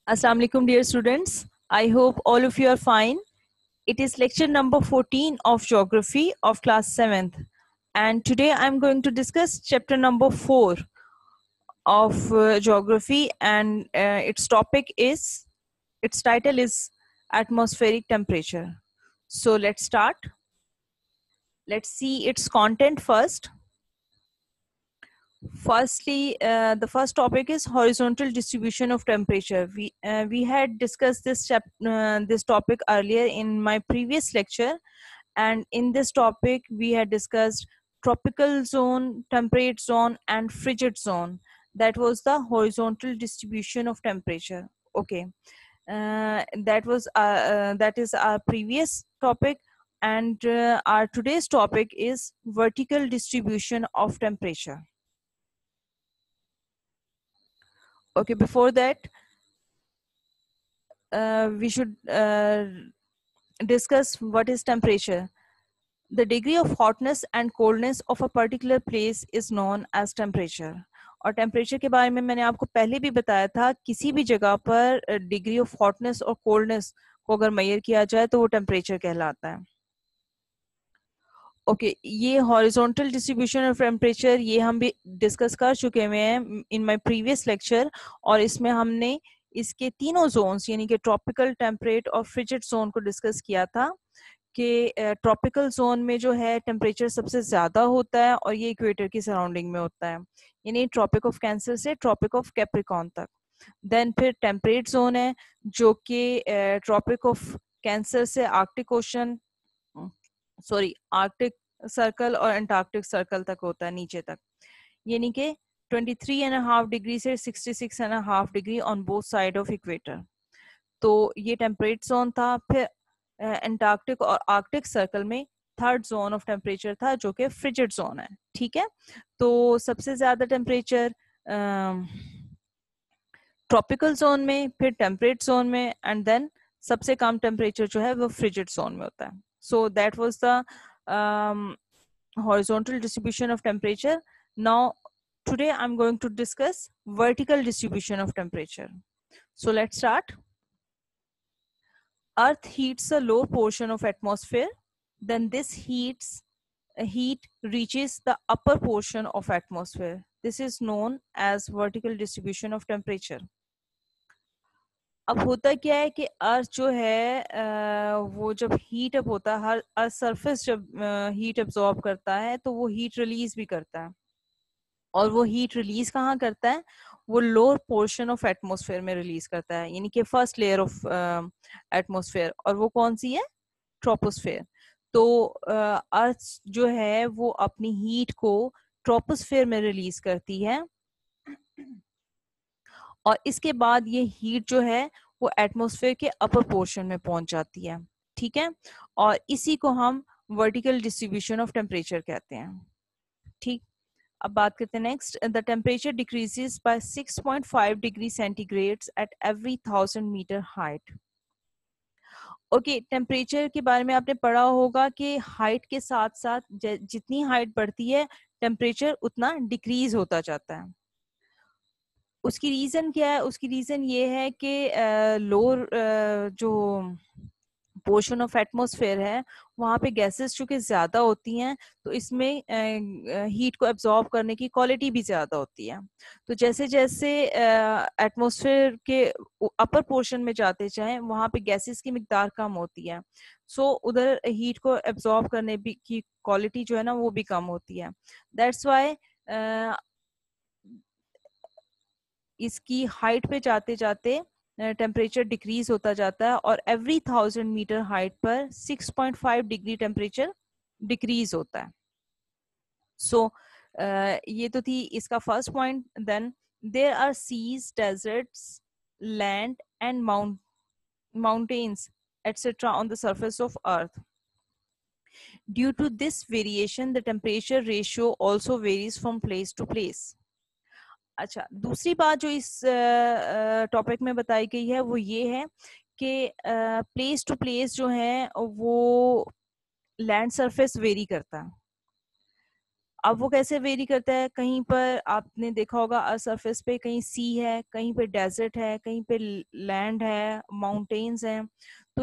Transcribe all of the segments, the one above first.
Assalamu alaikum, dear students. I hope all of you are fine. It is lecture number 14 of geography of class 7th. And today I'm going to discuss chapter number 4 of geography, and its title is atmospheric temperature. So let's start. Let's see its content first. Firstly, the first topic is horizontal distribution of temperature. We had discussed this topic earlier in my previous lecture, and in this topic we had discussed tropical zone, temperate zone, and frigid zone. That was the horizontal distribution of temperature. Okay, that is our previous topic, and our today's topic is vertical distribution of temperature. Okay, before that, we should discuss what is temperature. The degree of hotness and coldness of a particular place is known as temperature. और temperature के बारे में मैंने आपको पहले भी बताया था, किसी भी जगह पर डिग्री ऑफ हॉटनेस और कोल्डनेस को अगर मेजर किया जाए तो वो टेम्परेचर कहलाता है. ओके, ये हॉरिजॉन्टल डिस्ट्रीब्यूशन ऑफ टेम्परेचर ये हम भी डिस्कस कर चुके हुए हैं इन माय प्रीवियस लेक्चर, और इसमें हमने इसके तीनों जोन्स यानी कि ट्रॉपिकल, टेम्परेट और फ्रिजिड जोन को डिस्कस किया था कि ट्रॉपिकल जोन में जो है टेम्परेचर सबसे ज़्यादा होता है और ये इक्वेटर की सराउंडिंग में होता है, यानी ट्रॉपिक ऑफ कैंसर से ट्रॉपिक ऑफ कैप्रिकॉर्न तक. देन फिर टेम्परेट जोन है जो कि ट्रॉपिक ऑफ कैंसर से आर्कटिक ओशन आर्कटिक सर्कल और अंटार्कटिक सर्कल तक होता है, नीचे तक, यानी कि 23.5 डिग्री से 66.5 degree on both side of equator. तो ये टेम्परेट जोन था. फिर अंटार्कटिक और आर्कटिक सर्कल में थर्ड जोन ऑफ टेम्परेचर था जो कि फ्रिजिड जोन है. ठीक है, तो सबसे ज्यादा टेम्परेचर ट्रॉपिकल जोन में, फिर टेम्परेट जोन में, एंड देन सबसे कम टेम्परेचर जो है वो फ्रिजिड जोन में होता है. So that was the horizontal distribution of temperature. Now today I'm going to discuss vertical distribution of temperature. So let's start. Earth heats a low portion of atmosphere, then this heat reaches the upper portion of atmosphere. This is known as vertical distribution of temperature. अब होता क्या है कि अर्थ जो है वो जब heat up होता है, हर अर्थ सरफेस जब हीट अब्सॉर्ब करता है तो वो हीट रिलीज भी करता है, और वो हीट रिलीज कहाँ करता है, वो लोअर पोर्शन ऑफ एटमॉस्फेयर में रिलीज करता है, यानी कि फर्स्ट लेयर ऑफ एटमॉस्फेयर, और वो कौन सी है, ट्रोपोस्फेयर. तो अर्थ जो है वो अपनी हीट को ट्रोपोस्फेयर में रिलीज करती है, और इसके बाद ये हीट जो है वो एटमॉस्फेयर के अपर पोर्शन में पहुंच जाती है. ठीक है, और इसी को हम वर्टिकल डिस्ट्रीब्यूशन ऑफ टेम्परेचर कहते हैं. ठीक, अब बात करते हैं next. The temperature decreases by 6.5 degree centigrade at every 1000 metre height. Okay, temperature के बारे में आपने पढ़ा होगा कि हाइट के साथ साथ जितनी हाइट बढ़ती है टेम्परेचर उतना डिक्रीज होता जाता है. उसकी रीजन क्या है, उसकी रीजन ये है कि लोअर जो पोर्शन ऑफ एटमॉस्फेयर है वहाँ पे गैसेस चूंकि ज्यादा होती हैं तो इसमें हीट को एब्जॉर्ब करने की क्वालिटी भी ज्यादा होती है. तो जैसे जैसे एटमॉस्फेयर के अपर पोर्शन में जाते जाएं वहाँ पे गैसेस की मिकदार कम होती है, सो उधर हीट को एब्जॉर्ब करने की क्वालिटी जो है ना वो भी कम होती है. दैट्स वाई इसकी हाइट पे जाते जाते टेम्परेचर डिक्रीज होता जाता है, और एवरी 1000 मीटर हाइट पर 6.5 डिग्री टेम्परेचर डिक्रीज होता है. सो ये तो थी इसका first point. Then there are seas, deserts, land and mountains etc. on the surface of earth. Due to this variation, the temperature ratio also varies from place to place. अच्छा, दूसरी बात जो इस टॉपिक में बताई गई है वो ये है कि प्लेस टू प्लेस जो है वो लैंड सरफेस वेरी करता है. अब वो कैसे वेरी करता है, कहीं पर आपने देखा होगा सरफेस पे कहीं सी है, कहीं पे डेजर्ट है, कहीं पे लैंड है, माउंटेन्स हैं, तो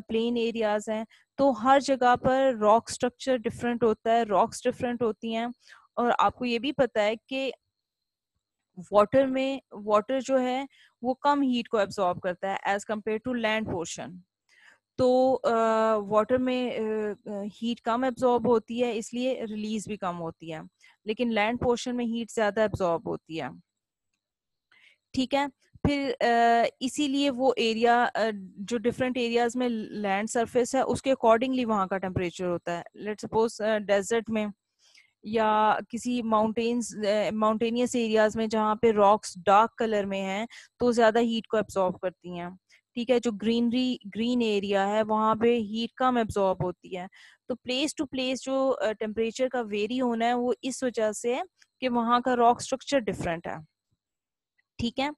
प्लेन एरियाज हैं, तो हर जगह पर रॉक स्ट्रक्चर डिफरेंट होता है, रॉक्स डिफरेंट होती हैं। और आपको ये भी पता है कि वाटर जो है वो कम हीट को एब्जॉर्ब करता है as compare to land portion. तो वाटर में हीट कम एब्जॉर्ब होती है, इसलिए रिलीज भी कम होती है, लेकिन लैंड पोर्शन में हीट ज्यादा एब्जॉर्ब होती है। ठीक है, फिर इसीलिए वो एरिया जो डिफरेंट एरियाज में लैंड सरफेस है उसके अकॉर्डिंगली वहाँ का टेम्परेचर होता है। लेट्स सपोज डेजर्ट में या किसी माउंटेनियस एरियाज में जहाँ पे रॉक्स डार्क कलर में हैं तो ज्यादा हीट को एब्जॉर्ब करती हैं। ठीक है, जो ग्रीन एरिया है वहाँ पे हीट कम एब्जॉर्ब होती है। तो प्लेस टू प्लेस जो टेम्परेचर का वेरी होना है वो इस वजह से है कि वहाँ का रॉक स्ट्रक्चर डिफरेंट है। ठीक है,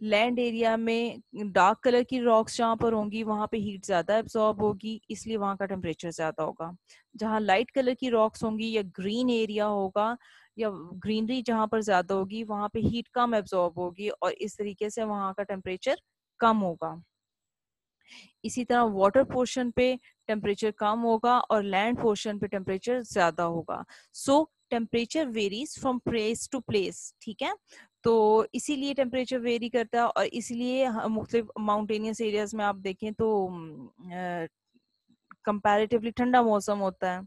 लैंड एरिया में डार्क कलर की रॉक्स जहाँ पर होंगी वहां पे हीट ज्यादा एब्जॉर्ब होगी, इसलिए वहां का टेम्परेचर ज्यादा होगा। जहाँ लाइट कलर की रॉक्स होंगी या ग्रीन एरिया होगा या ग्रीनरी जहाँ पर ज्यादा होगी वहां पे हीट कम एब्जॉर्ब होगी और इस तरीके से वहां का टेम्परेचर कम होगा। इसी तरह वाटर पोर्शन पे टेम्परेचर कम होगा और लैंड पोर्शन पे टेम्परेचर ज्यादा होगा। So temperature varies from place to place. ठीक है, तो इसीलिए टेम्परेचर वेरी करता है और इसीलिए मुख्तलिफ माउंटेनियस एरियाज में आप देखें तो कंपैरेटिवली ठंडा मौसम होता है,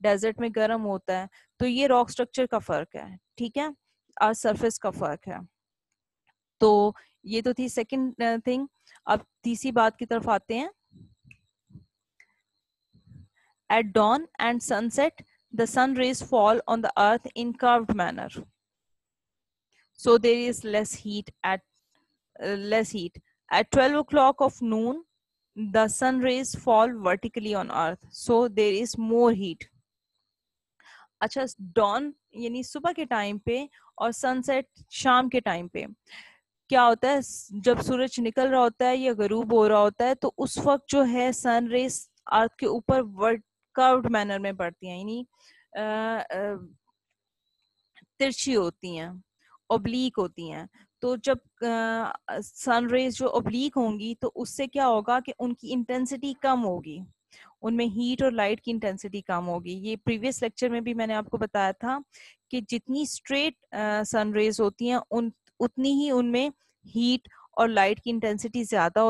डेजर्ट में गर्म होता है। तो ये रॉक स्ट्रक्चर का फर्क है। ठीक है, अर्थ सरफेस का फर्क है। तो ये तो थी सेकंड थिंग। अब तीसरी बात की तरफ आते हैं। At dawn and sunset, the sun rays fall on the earth in curved manner. So there is less heat at less heat. At 12 o'clock of noon, the sun rays fall vertically on earth. So there is more heat. अच्छा, don यानी सुबह के time पे और sunset शाम के time पे क्या होता है, जब सूरज निकल रहा होता है या गरूब हो रहा होता है तो उस वक्त जो है सन रेस अर्थ के ऊपर कर्व्ड मैनर में पड़ती हैं, यानी तिरछी होती हैं, ओब्लीक होती हैं। तो जब सन रेज जो ओब्लीक होंगी तो उससे क्या होगा कि उनकी इंटेंसिटी कम होगी, उनमें हीट और लाइट की इंटेंसिटी कम होगी। ये प्रीवियस लेक्चर में भी मैंने आपको बताया था कि जितनी स्ट्रेट सन रेज होती हैं उतनी ही उनमें हीट और लाइट की इंटेंसिटी ज्यादा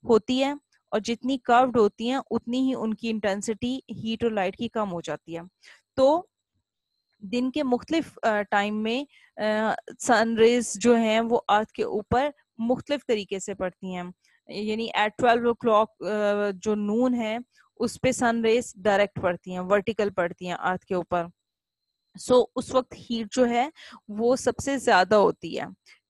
होती है और जितनी कर्व्ड होती हैं उतनी ही उनकी इंटेंसिटी हीट और लाइट की कम हो जाती है। तो दिन के मुख्तलिफ टाइम में सन रेज जो हैं वो अर्थ के ऊपर मुख्तलिफ तरीके से पड़ती हैं। यानी एट 12 ओ क्लॉक जो नून है उस पे सन रेज डायरेक्ट पड़ती हैं, वर्टिकल पड़ती हैं अर्थ के ऊपर। सो उस वक्त हीट जो है वो सबसे ज्यादा होती है।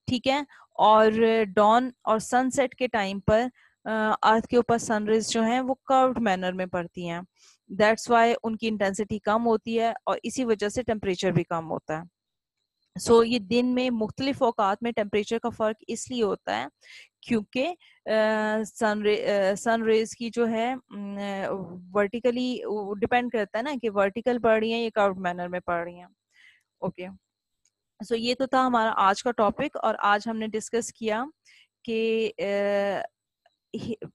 ठीक है, और डॉन और सनसेट के टाइम पर अर्थ के ऊपर सनरेज जो हैं वो कर्व्ड मैनर में पड़ती हैं। दैट्स वाई उनकी इंटेंसिटी कम होती है और इसी वजह से टेम्परेचर भी कम होता है। सो ये दिन में मुख्तलिफ औकात में टेम्परेचर का फर्क इसलिए होता है क्योंकि सन रेज की जो है वर्टिकली डिपेंड करता है ना कि वर्टिकल पड़ रही है या कर्व्ड मैनर में पड़ रही हैं। ओके, सो ये तो था हमारा आज का टॉपिक और आज हमने डिस्कस किया कि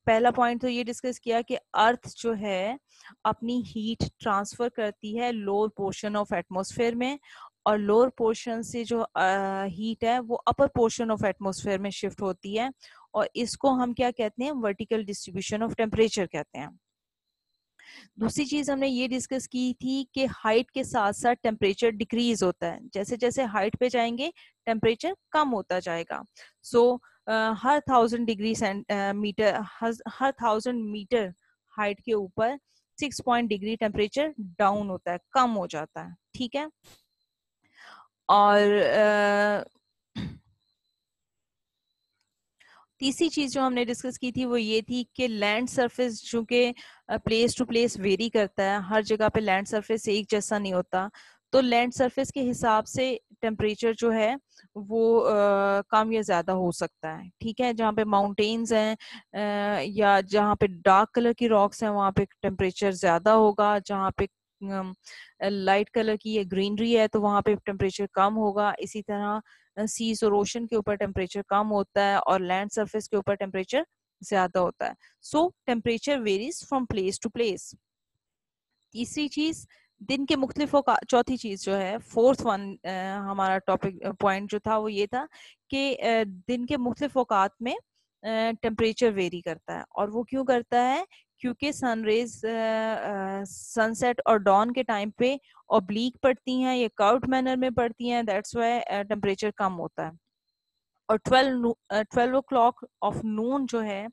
पहला पॉइंट तो ये डिस्कस किया कि अर्थ जो है अपनी हीट ट्रांसफर करती है लोअर पोर्शन ऑफ एटमॉस्फेयर में और लोअर पोर्शन से जो हीट है वो अपर पोर्शन ऑफ एटमॉस्फेयर में शिफ्ट होती है और इसको हम क्या कहते हैं, वर्टिकल डिस्ट्रीब्यूशन ऑफ टेम्परेचर कहते हैं। दूसरी चीज हमने ये डिस्कस की थी कि हाइट के साथ साथ टेम्परेचर डिक्रीज होता है, जैसे जैसे हाइट पे जाएंगे टेम्परेचर कम होता जाएगा। सो हर 1000 मीटर हाइट के ऊपर 6 डिग्री टेम्परेचर डाउन होता है, कम हो जाता है। ठीक है, और तीसरी चीज जो हमने डिस्कस की थी वो ये थी कि लैंड सरफेस चूंकि प्लेस टू प्लेस वेरी करता है, हर जगह पे लैंड सरफेस एक जैसा नहीं होता, तो लैंड सरफेस के हिसाब से टेम्परेचर जो है वो कम या ज्यादा हो सकता है। ठीक है, जहाँ पे माउंटेन्स हैं या जहाँ पे डार्क कलर की रॉक्स हैं वहाँ पे टेम्परेचर ज्यादा होगा, जहाँ पे लाइट कलर की ये ग्रीनरी है तो वहां पे टेम्परेचर कम होगा। इसी तरह सीज और ओशन के ऊपर टेम्परेचर कम होता है और लैंड सरफेस के ऊपर टेम्परेचर ज्यादा होता है। So temperature varies from place to place. तीसरी चीज, दिन के मुख्तलिफ चौथी चीज जो है फोर्थ वन, हमारा टॉपिक पॉइंट जो था वो ये था कि दिन के मुख्तलिफ औकात में टेम्परेचर वेरी करता है। और वो क्यों करता है? क्योंकि सनरेज सनसेट और डॉन के टाइम पे ऑब्लिक पड़ती हैं, ये कर्व्ड मैनर में पड़ती हैं, दैट्स व्हाई टेम्परेचर कम होता है। और 12 o'clock ऑफ नून जो है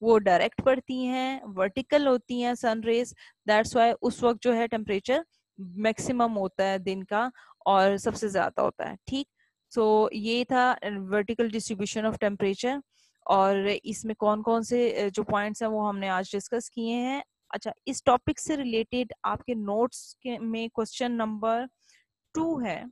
वो डायरेक्ट पड़ती हैं, वर्टिकल होती हैं सनरेज, दैट्स वाई उस वक्त जो है टेम्परेचर मैक्सिमम होता है दिन का और सबसे ज्यादा होता है। ठीक, सो ये था वर्टिकल डिस्ट्रीब्यूशन ऑफ टेम्परेचर। और इसमें कौन कौन से जो पॉइंट्स हैं वो हमने आज डिस्कस किए हैं। अच्छा, इस टॉपिक से रिलेटेड आपके नोट्स के में क्वेश्चन नंबर 2 है,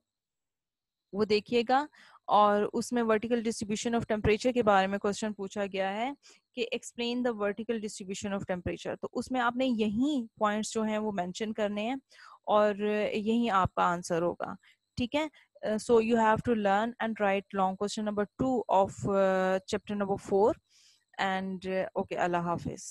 वो देखिएगा। और उसमें वर्टिकल डिस्ट्रीब्यूशन ऑफ टेम्परेचर के बारे में क्वेश्चन पूछा गया है कि explain the vertical distribution of temperature. तो उसमें आपने यही पॉइंट्स जो हैं वो मेंशन करने हैं और यही आपका आंसर होगा। ठीक है, so you have to learn and write long question number 2 of chapter number 4 and okay, अल्लाह हाफिज।